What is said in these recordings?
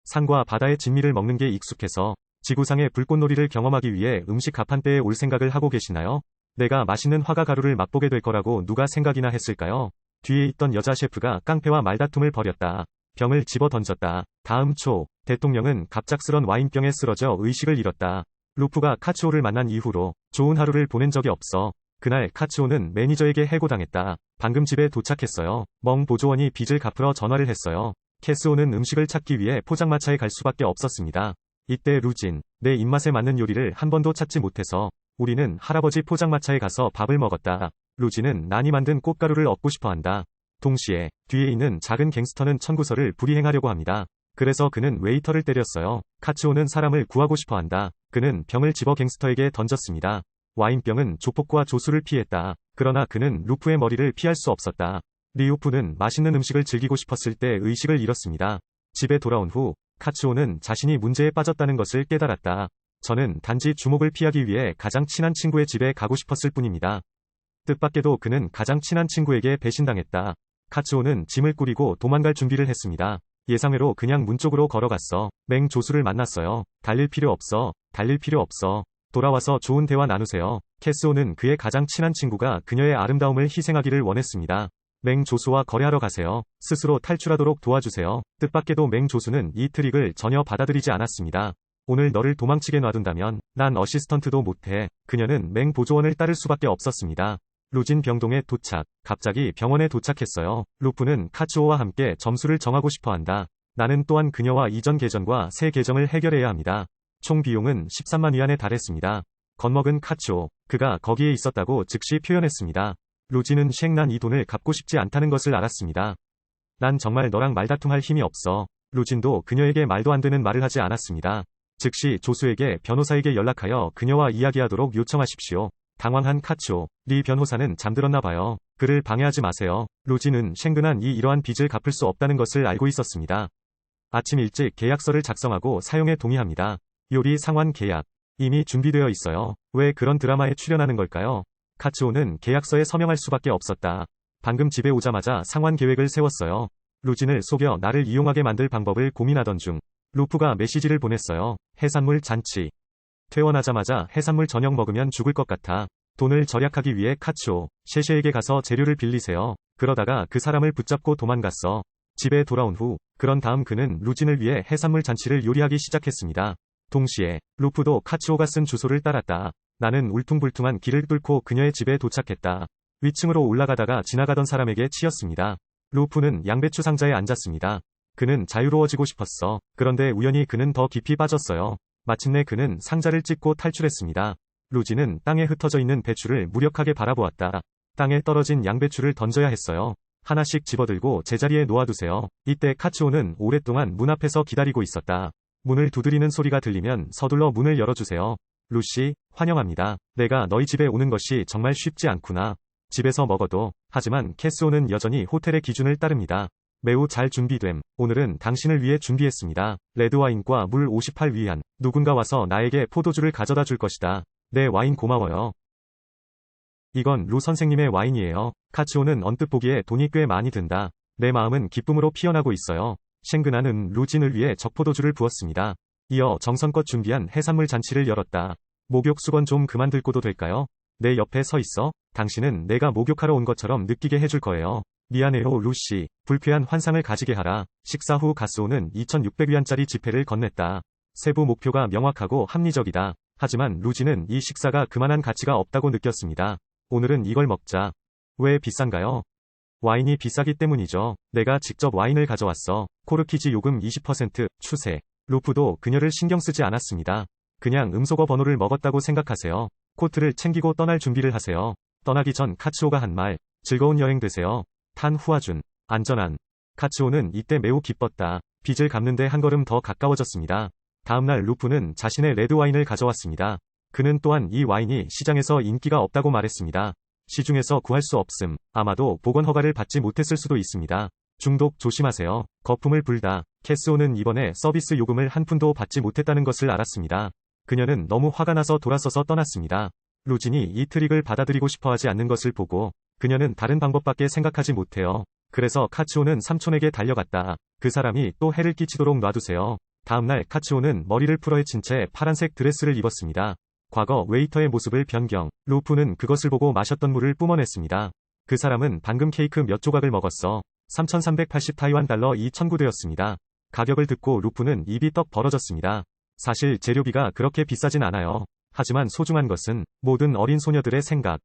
산과 바다의 진미를 먹는 게 익숙해서 지구상의 불꽃놀이를 경험하기 위해 음식 가판대에 올 생각을 하고 계시나요? 내가 맛있는 화가 가루를 맛보게 될 거라고 누가 생각이나 했을까요? 뒤에 있던 여자 셰프가 깡패와 말다툼을 벌였다. 병을 집어 던졌다. 다음 초, 대통령은 갑작스런 와인병에 쓰러져 의식을 잃었다. 루프가 카츠오를 만난 이후로 좋은 하루를 보낸 적이 없어. 그날 카츠오는 매니저에게 해고당했다. 방금 집에 도착했어요. 멍 보조원이 빚을 갚으러 전화를 했어요. 캐스오는 음식을 찾기 위해 포장마차에 갈 수밖에 없었습니다. 이때 루진, 내 입맛에 맞는 요리를 한 번도 찾지 못해서 우리는 할아버지 포장마차에 가서 밥을 먹었다. 루진은 난이 만든 꽃가루를 얻고 싶어한다. 동시에 뒤에 있는 작은 갱스터는 청구서를 불이행하려고 합니다. 그래서 그는 웨이터를 때렸어요. 카츠오는 사람을 구하고 싶어한다. 그는 병을 집어 갱스터에게 던졌습니다. 와인병은 조폭과 조수를 피했다. 그러나 그는 루프의 머리를 피할 수 없었다. 리우프는 맛있는 음식을 즐기고 싶었을 때 의식을 잃었습니다. 집에 돌아온 후 카츠오는 자신이 문제에 빠졌다는 것을 깨달았다. 저는 단지 주목을 피하기 위해 가장 친한 친구의 집에 가고 싶었을 뿐입니다. 뜻밖에도 그는 가장 친한 친구에게 배신당했다. 카츠오는 짐을 꾸리고 도망갈 준비를 했습니다. 예상외로 그냥 문 쪽으로 걸어갔어. 맹 조수를 만났어요. 달릴 필요 없어. 달릴 필요 없어. 돌아와서 좋은 대화 나누세요. 캐스오는 그의 가장 친한 친구가 그녀의 아름다움을 희생하기를 원했습니다. 맹 조수와 거래하러 가세요. 스스로 탈출하도록 도와주세요. 뜻밖에도 맹 조수는 이 트릭을 전혀 받아들이지 않았습니다. 오늘 너를 도망치게 놔둔다면 난 어시스턴트도 못해. 그녀는 맹 보조원을 따를 수밖에 없었습니다. 루진 병동에 도착. 갑자기 병원에 도착했어요. 루프는 카츠오와 함께 점수를 정하고 싶어한다. 나는 또한 그녀와 이전 계정과 새 계정을 해결해야 합니다. 총 비용은 13만 위안에 달했습니다. 겁먹은 카츠오. 그가 거기에 있었다고 즉시 표현했습니다. 루진은 쉥난 이 돈을 갚고 싶지 않다는 것을 알았습니다. 난 정말 너랑 말다툼할 힘이 없어. 루진도 그녀에게 말도 안 되는 말을 하지 않았습니다. 즉시 조수에게 변호사에게 연락하여 그녀와 이야기하도록 요청하십시오. 당황한 카츠오. 리 변호사는 잠들었나 봐요. 그를 방해하지 마세요. 루진은 쉥근한 이러한 빚을 갚을 수 없다는 것을 알고 있었습니다. 아침 일찍 계약서를 작성하고 사용에 동의합니다. 요리 상환 계약. 이미 준비되어 있어요. 왜 그런 드라마에 출연하는 걸까요? 카츠오는 계약서에 서명할 수밖에 없었다. 방금 집에 오자마자 상환 계획을 세웠어요. 루진을 속여 나를 이용하게 만들 방법을 고민하던 중 루프가 메시지를 보냈어요. 해산물 잔치. 퇴원하자마자 해산물 저녁 먹으면 죽을 것 같아. 돈을 절약하기 위해 카츠오, 셰셰에게 가서 재료를 빌리세요. 그러다가 그 사람을 붙잡고 도망갔어. 집에 돌아온 후, 그런 다음 그는 루진을 위해 해산물 잔치를 요리하기 시작했습니다. 동시에 루프도 카츠오가 쓴 주소를 따랐다. 나는 울퉁불퉁한 길을 뚫고 그녀의 집에 도착했다. 위층으로 올라가다가 지나가던 사람에게 치였습니다. 루프는 양배추 상자에 앉았습니다. 그는 자유로워지고 싶었어. 그런데 우연히 그는 더 깊이 빠졌어요. 마침내 그는 상자를 찢고 탈출했습니다. 루진은 땅에 흩어져 있는 배추를 무력하게 바라보았다. 땅에 떨어진 양배추를 던져야 했어요. 하나씩 집어들고 제자리에 놓아두세요. 이때 카츠오는 오랫동안 문 앞에서 기다리고 있었다. 문을 두드리는 소리가 들리면 서둘러 문을 열어주세요. 루시, 환영합니다. 내가 너희 집에 오는 것이 정말 쉽지 않구나. 집에서 먹어도. 하지만 캐스오는 여전히 호텔의 기준을 따릅니다. 매우 잘 준비됨. 오늘은 당신을 위해 준비했습니다. 레드와인과 물 58위안. 누군가 와서 나에게 포도주를 가져다 줄 것이다. 내 와인 고마워요. 이건 루 선생님의 와인이에요. 카츠오는 언뜻 보기에 돈이 꽤 많이 든다. 내 마음은 기쁨으로 피어나고 있어요. 쉥근한은 루진을 위해 적포도주를 부었습니다. 이어 정성껏 준비한 해산물 잔치를 열었다. 목욕 수건 좀 그만 들고도 될까요? 내 옆에 서 있어. 당신은 내가 목욕하러 온 것처럼 느끼게 해줄 거예요. 미안해요 루시. 불쾌한 환상을 가지게 하라. 식사 후 가스오는 2600위안짜리 지폐를 건넸다. 세부 목표가 명확하고 합리적이다. 하지만 루지는 이 식사가 그만한 가치가 없다고 느꼈습니다. 오늘은 이걸 먹자. 왜 비싼가요? 와인이 비싸기 때문이죠. 내가 직접 와인을 가져왔어. 코르키지 요금 20% 추세. 루프도 그녀를 신경 쓰지 않았습니다. 그냥 음소거 번호를 먹었다고 생각하세요. 코트를 챙기고 떠날 준비를 하세요. 떠나기 전 카츠오가 한 말. 즐거운 여행 되세요. 탄 후아준. 안전한. 카츠오는 이때 매우 기뻤다. 빚을 갚는데 한 걸음 더 가까워졌습니다. 다음날 루프는 자신의 레드와인을 가져왔습니다. 그는 또한 이 와인이 시장에서 인기가 없다고 말했습니다. 시중에서 구할 수 없음. 아마도 보건 허가를 받지 못했을 수도 있습니다. 중독 조심하세요. 거품을 불다. 캐스오는 이번에 서비스 요금을 한 푼도 받지 못했다는 것을 알았습니다. 그녀는 너무 화가 나서 돌아서서 떠났습니다. 루진이 이 트릭을 받아들이고 싶어하지 않는 것을 보고 그녀는 다른 방법밖에 생각하지 못해요. 그래서 카츠오는 삼촌에게 달려갔다. 그 사람이 또 해를 끼치도록 놔두세요. 다음날 카츠오는 머리를 풀어헤친 채 파란색 드레스를 입었습니다. 과거 웨이터의 모습을 변경. 루프는 그것을 보고 마셨던 물을 뿜어냈습니다. 그 사람은 방금 케이크 몇 조각을 먹었어. 3,380 타이완 달러 이 청구되었습니다. 가격을 듣고 루프는 입이 떡 벌어졌습니다. 사실 재료비가 그렇게 비싸진 않아요. 하지만 소중한 것은 모든 어린 소녀들의 생각.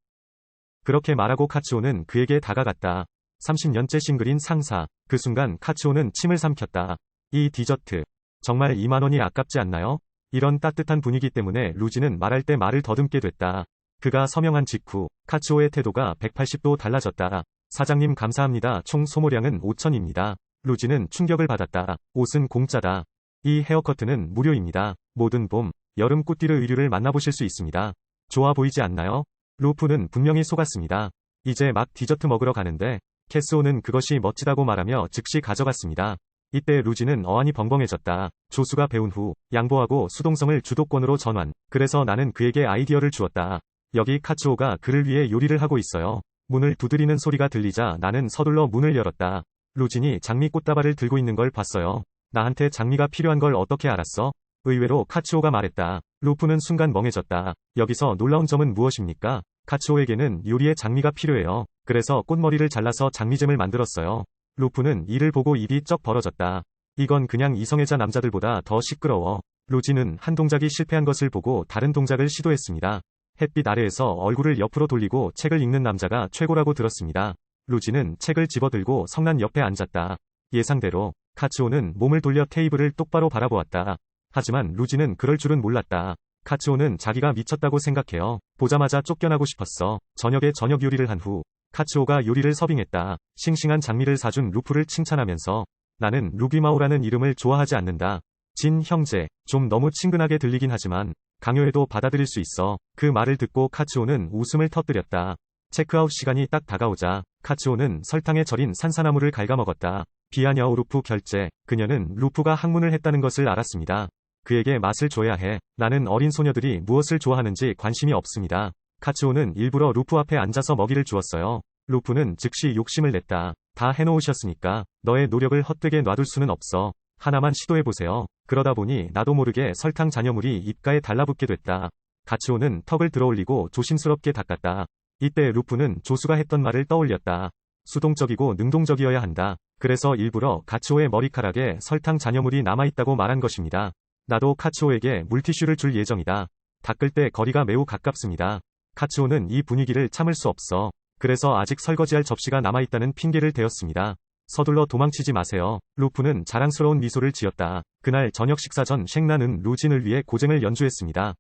그렇게 말하고 카츠오는 그에게 다가갔다. 30년째 싱글인 상사. 그 순간 카츠오는 침을 삼켰다. 이 디저트. 정말 2만 원이 아깝지 않나요? 이런 따뜻한 분위기 때문에 루지는 말할 때 말을 더듬게 됐다. 그가 서명한 직후 카츠오의 태도가 180도 달라졌다. 사장님 감사합니다. 총 소모량은 5천입니다. 루지는 충격을 받았다. 옷은 공짜다. 이 헤어커트는 무료입니다. 모든 봄, 여름 꾸띠르 의류를 만나보실 수 있습니다. 좋아 보이지 않나요? 루프는 분명히 속았습니다. 이제 막 디저트 먹으러 가는데 캐스오는 그것이 멋지다고 말하며 즉시 가져갔습니다. 이때 루지는 어안이 벙벙해졌다. 조수가 배운 후 양보하고 수동성을 주도권으로 전환. 그래서 나는 그에게 아이디어를 주었다. 여기 카츠오가 그를 위해 요리를 하고 있어요. 문을 두드리는 소리가 들리자 나는 서둘러 문을 열었다. 루진이 장미 꽃다발을 들고 있는 걸 봤어요. 나한테 장미가 필요한 걸 어떻게 알았어? 의외로 카츠오가 말했다. 루프는 순간 멍해졌다. 여기서 놀라운 점은 무엇입니까? 카츠오에게는 요리에 장미가 필요해요. 그래서 꽃머리를 잘라서 장미잼을 만들었어요. 루프는 이를 보고 입이 쩍 벌어졌다. 이건 그냥 이성애자 남자들보다 더 시끄러워. 루지는 한 동작이 실패한 것을 보고 다른 동작을 시도했습니다. 햇빛 아래에서 얼굴을 옆으로 돌리고 책을 읽는 남자가 최고라고 들었습니다. 루지는 책을 집어들고 성난 옆에 앉았다. 예상대로 카츠오는 몸을 돌려 테이블을 똑바로 바라보았다. 하지만 루지는 그럴 줄은 몰랐다. 카츠오는 자기가 미쳤다고 생각해요. 보자마자 쫓겨나고 싶었어. 저녁에 저녁 요리를 한 후 카츠오가 요리를 서빙했다. 싱싱한 장미를 사준 루프를 칭찬하면서 나는 루비마오라는 이름을 좋아하지 않는다. 진 형제. 좀 너무 친근하게 들리긴 하지만 강요해도 받아들일 수 있어. 그 말을 듣고 카츠오는 웃음을 터뜨렸다. 체크아웃 시간이 딱 다가오자 카츠오는 설탕에 절인 산사나무를 갉아먹었다. 비아냐오 루프 결제. 그녀는 루프가 학문을 했다는 것을 알았습니다. 그에게 맛을 줘야 해. 나는 어린 소녀들이 무엇을 좋아하는지 관심이 없습니다. 카츠오는 일부러 루프 앞에 앉아서 먹이를 주었어요. 루프는 즉시 욕심을 냈다. 다 해놓으셨으니까 너의 노력을 헛되게 놔둘 수는 없어. 하나만 시도해보세요. 그러다 보니 나도 모르게 설탕 잔여물이 입가에 달라붙게 됐다. 카츠오는 턱을 들어올리고 조심스럽게 닦았다. 이때 루프는 조수가 했던 말을 떠올렸다. 수동적이고 능동적이어야 한다. 그래서 일부러 카츠오의 머리카락에 설탕 잔여물이 남아있다고 말한 것입니다. 나도 카츠오에게 물티슈를 줄 예정이다. 닦을 때 거리가 매우 가깝습니다. 카츠오는 이 분위기를 참을 수 없어. 그래서 아직 설거지할 접시가 남아있다는 핑계를 대었습니다. 서둘러 도망치지 마세요. 루프는 자랑스러운 미소를 지었다. 그날 저녁 식사 전 쉥나는 루진을 위해 고쟁을 연주했습니다.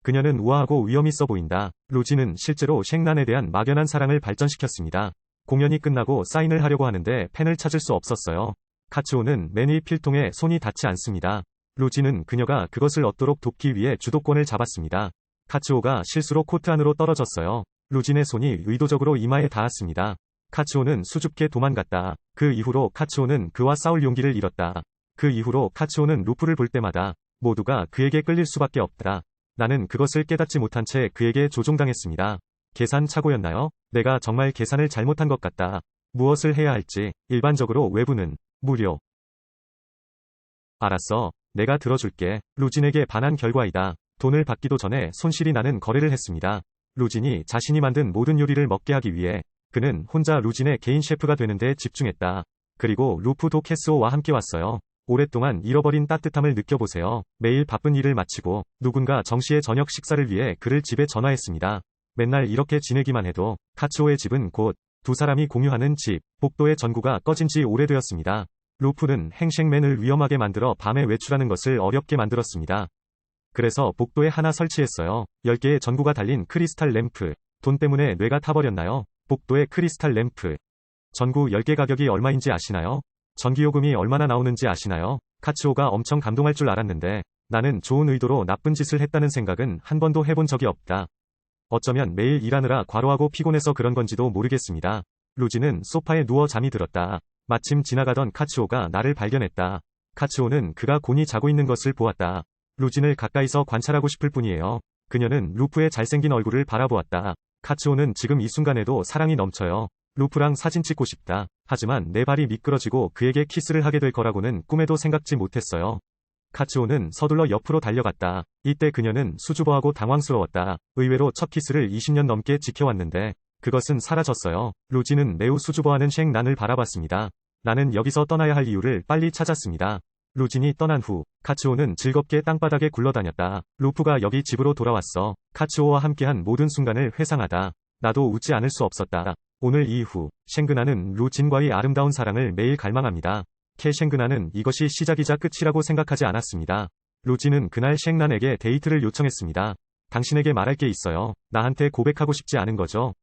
그녀는 우아하고 위엄있어 보인다. 루진은 실제로 쉥난에 대한 막연한 사랑을 발전시켰습니다. 공연이 끝나고 사인을 하려고 하는데 펜을 찾을 수 없었어요. 카츠오는 맨 위 필통에 손이 닿지 않습니다. 루진은 그녀가 그것을 얻도록 돕기 위해 주도권을 잡았습니다. 카츠오가 실수로 코트 안으로 떨어졌어요. 루진의 손이 의도적으로 이마에 닿았습니다. 카츠오는 수줍게 도망갔다. 그 이후로 카츠오는 그와 싸울 용기를 잃었다. 그 이후로 카츠오는 루프를 볼 때마다 모두가 그에게 끌릴 수밖에 없더라. 나는 그것을 깨닫지 못한 채 그에게 조종당했습니다. 계산 착오였나요? 내가 정말 계산을 잘못한 것 같다. 무엇을 해야 할지. 일반적으로 외부는 무료. 알았어. 내가 들어줄게. 루진에게 반한 결과이다. 돈을 받기도 전에 손실이 나는 거래를 했습니다. 루진이 자신이 만든 모든 요리를 먹게 하기 위해 그는 혼자 루진의 개인 셰프가 되는 데 집중했다. 그리고 루프도 캐스오와 함께 왔어요. 오랫동안 잃어버린 따뜻함을 느껴보세요. 매일 바쁜 일을 마치고 누군가 정시의 저녁 식사를 위해 그를 집에 전화했습니다. 맨날 이렇게 지내기만 해도 카츠오의 집은 곧 두 사람이 공유하는 집, 복도의 전구가 꺼진 지 오래되었습니다. 루프는 행쉥맨을 위험하게 만들어 밤에 외출하는 것을 어렵게 만들었습니다. 그래서 복도에 하나 설치했어요. 10개의 전구가 달린 크리스탈 램프. 돈 때문에 뇌가 타버렸나요? 복도의 크리스탈 램프. 전구 10개 가격이 얼마인지 아시나요? 전기요금이 얼마나 나오는지 아시나요? 카츠오가 엄청 감동할 줄 알았는데 나는 좋은 의도로 나쁜 짓을 했다는 생각은 한 번도 해본 적이 없다. 어쩌면 매일 일하느라 과로하고 피곤해서 그런 건지도 모르겠습니다. 루지는 소파에 누워 잠이 들었다. 마침 지나가던 카츠오가 나를 발견했다. 카츠오는 그가 곤히 자고 있는 것을 보았다. 루진을 가까이서 관찰하고 싶을 뿐이에요. 그녀는 루프의 잘생긴 얼굴을 바라보았다. 카츠오는 지금 이 순간에도 사랑이 넘쳐요. 루프랑 사진 찍고 싶다. 하지만 내 발이 미끄러지고 그에게 키스를 하게 될 거라고는 꿈에도 생각지 못했어요. 카츠오는 서둘러 옆으로 달려갔다. 이때 그녀는 수줍어하고 당황스러웠다. 의외로 첫 키스를 20년 넘게 지켜왔는데 그것은 사라졌어요. 루지는 매우 수줍어하는 쉥난을 바라봤습니다. 나는 여기서 떠나야 할 이유를 빨리 찾았습니다. 루진이 떠난 후 카츠오는 즐겁게 땅바닥에 굴러다녔다. 루프가 여기 집으로 돌아왔어. 카츠오와 함께한 모든 순간을 회상하다. 나도 웃지 않을 수 없었다. 오늘 이후 쉥그나는 루진과의 아름다운 사랑을 매일 갈망합니다. 쉥그나는 이것이 시작이자 끝이라고 생각하지 않았습니다. 루진은 그날 쉥난에게 데이트를 요청했습니다. 당신에게 말할 게 있어요. 나한테 고백하고 싶지 않은 거죠?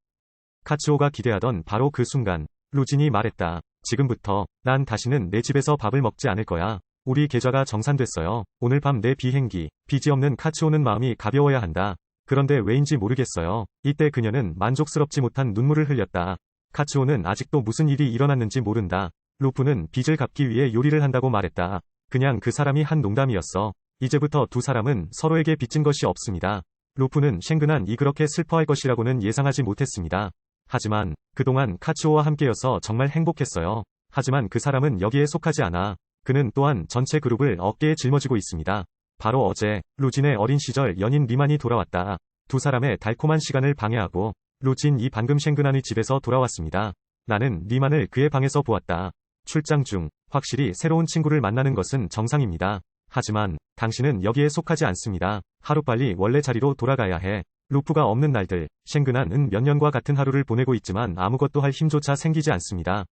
카츠오가 기대하던 바로 그 순간 루진이 말했다. 지금부터 난 다시는 내 집에서 밥을 먹지 않을 거야. 우리 계좌가 정산됐어요. 오늘 밤 내 비행기. 빚이 없는 카츠오는 마음이 가벼워야 한다. 그런데 왜인지 모르겠어요. 이때 그녀는 만족스럽지 못한 눈물을 흘렸다. 카츠오는 아직도 무슨 일이 일어났는지 모른다. 루프는 빚을 갚기 위해 요리를 한다고 말했다. 그냥 그 사람이 한 농담이었어. 이제부터 두 사람은 서로에게 빚진 것이 없습니다. 루프는 쉥그난이 그렇게 슬퍼할 것이라고는 예상하지 못했습니다. 하지만 그동안 카츠오와 함께여서 정말 행복했어요. 하지만 그 사람은 여기에 속하지 않아. 그는 또한 전체 그룹을 어깨에 짊어지고 있습니다. 바로 어제 루진의 어린 시절 연인 리만이 돌아왔다. 두 사람의 달콤한 시간을 방해하고 루진이 방금 쉥그난의 집에서 돌아왔습니다. 나는 리만을 그의 방에서 보았다. 출장 중 확실히 새로운 친구를 만나는 것은 정상입니다. 하지만 당신은 여기에 속하지 않습니다. 하루빨리 원래 자리로 돌아가야 해. 루프가 없는 날들 쉥그난은 몇 년과 같은 하루를 보내고 있지만 아무것도 할 힘조차 생기지 않습니다.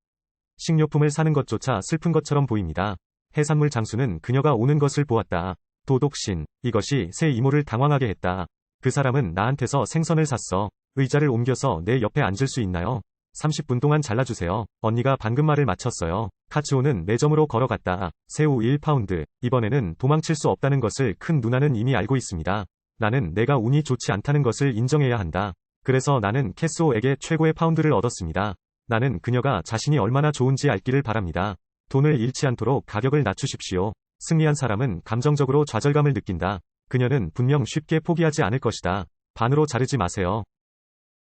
식료품을 사는 것조차 슬픈 것처럼 보입니다. 해산물 장수는 그녀가 오는 것을 보았다. 도독신, 이것이 새 이모를 당황하게 했다. 그 사람은 나한테서 생선을 샀어. 의자를 옮겨서 내 옆에 앉을 수 있나요? 30분 동안 잘라주세요. 언니가 방금 말을 마쳤어요. 카츠오는 매점으로 걸어갔다. 새우 1파운드. 이번에는 도망칠 수 없다는 것을 큰 누나는 이미 알고 있습니다. 나는 내가 운이 좋지 않다는 것을 인정해야 한다. 그래서 나는 캐스오에게 최고의 파운드를 얻었습니다. 나는 그녀가 자신이 얼마나 좋은지 알기를 바랍니다. 돈을 잃지 않도록 가격을 낮추십시오. 승리한 사람은 감정적으로 좌절감을 느낀다. 그녀는 분명 쉽게 포기하지 않을 것이다. 반으로 자르지 마세요.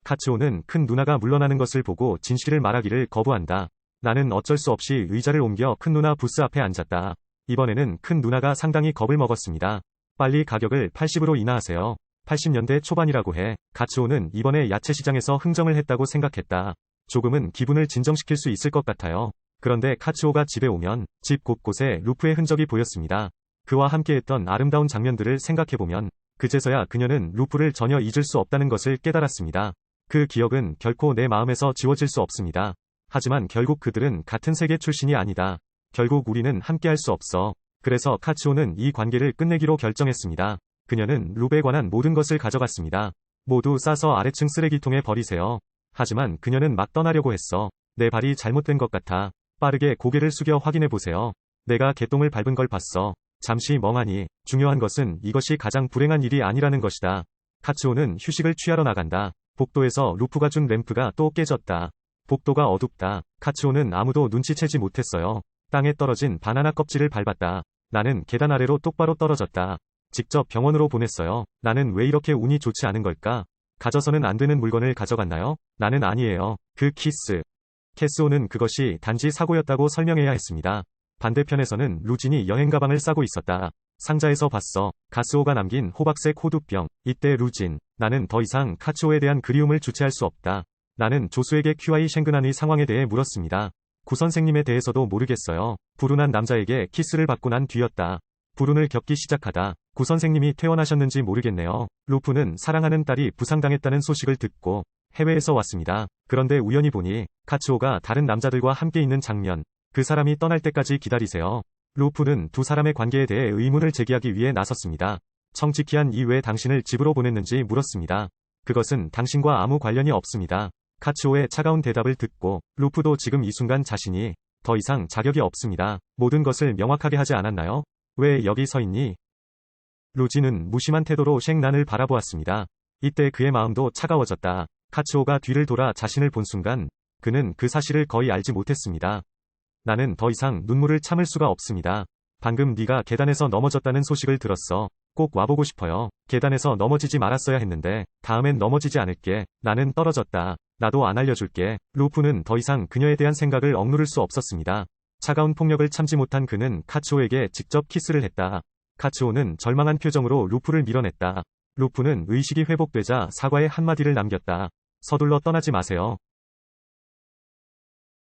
카츠오는 큰 누나가 물러나는 것을 보고 진실을 말하기를 거부한다. 나는 어쩔 수 없이 의자를 옮겨 큰 누나 부스 앞에 앉았다. 이번에는 큰 누나가 상당히 겁을 먹었습니다. 빨리 가격을 80으로 인하하세요. 80년대 초반이라고 해. 카츠오는 이번에 야채 시장에서 흥정을 했다고 생각했다. 조금은 기분을 진정시킬 수 있을 것 같아요. 그런데 카츠오가 집에 오면 집 곳곳에 루프의 흔적이 보였습니다. 그와 함께했던 아름다운 장면들을 생각해보면 그제서야 그녀는 루프를 전혀 잊을 수 없다는 것을 깨달았습니다. 그 기억은 결코 내 마음에서 지워질 수 없습니다. 하지만 결국 그들은 같은 세계 출신이 아니다. 결국 우리는 함께할 수 없어. 그래서 카츠오는 이 관계를 끝내기로 결정했습니다. 그녀는 루프에 관한 모든 것을 가져갔습니다. 모두 싸서 아래층 쓰레기통에 버리세요. 하지만 그녀는 막 떠나려고 했어. 내 발이 잘못된 것 같아. 빠르게 고개를 숙여 확인해보세요. 내가 개똥을 밟은 걸 봤어. 잠시 멍하니. 중요한 것은 이것이 가장 불행한 일이 아니라는 것이다. 카츠오는 휴식을 취하러 나간다. 복도에서 루프가 준 램프가 또 깨졌다. 복도가 어둡다. 카츠오는 아무도 눈치채지 못했어요. 땅에 떨어진 바나나 껍질을 밟았다. 나는 계단 아래로 똑바로 떨어졌다. 직접 병원으로 보냈어요. 나는 왜 이렇게 운이 좋지 않은 걸까? 가져서는 안 되는 물건을 가져갔나요? 나는 아니에요. 그 키스. 캐스오는 그것이 단지 사고였다고 설명해야 했습니다. 반대편에서는 루진이 여행 가방을 싸고 있었다. 상자에서 봤어. 가스오가 남긴 호박색 호두병. 이때 루진. 나는 더 이상 카츠오에 대한 그리움을 주체할 수 없다. 나는 조수에게 큐아이 쉥그난의 상황에 대해 물었습니다. 구 선생님에 대해서도 모르겠어요. 불운한 남자에게 키스를 받고 난 뒤였다. 불운을 겪기 시작하다. 구 선생님이 퇴원하셨는지 모르겠네요. 루프는 사랑하는 딸이 부상당했다는 소식을 듣고 해외에서 왔습니다. 그런데 우연히 보니 카츠오가 다른 남자들과 함께 있는 장면. 그 사람이 떠날 때까지 기다리세요. 루프는 두 사람의 관계에 대해 의문을 제기하기 위해 나섰습니다. 청지키한 이외에 당신을 집으로 보냈는지 물었습니다. 그것은 당신과 아무 관련이 없습니다. 카츠오의 차가운 대답을 듣고 루프도 지금 이 순간 자신이 더 이상 자격이 없습니다. 모든 것을 명확하게 하지 않았나요? 왜 여기 서 있니? 루지는 무심한 태도로 쉥난을 바라보았습니다. 이때 그의 마음도 차가워졌다. 카츠오가 뒤를 돌아 자신을 본 순간 그는 그 사실을 거의 알지 못했습니다. 나는 더 이상 눈물을 참을 수가 없습니다. 방금 네가 계단에서 넘어졌다는 소식을 들었어. 꼭 와보고 싶어요. 계단에서 넘어지지 말았어야 했는데 다음엔 넘어지지 않을게. 나는 떨어졌다. 나도 안 알려줄게. 루프는 더 이상 그녀에 대한 생각을 억누를 수 없었습니다. 차가운 폭력을 참지 못한 그는 카츠오에게 직접 키스를 했다. 카츠오는 절망한 표정으로 루프를 밀어냈다. 루프는 의식이 회복되자 사과의 한마디를 남겼다. 서둘러 떠나지 마세요.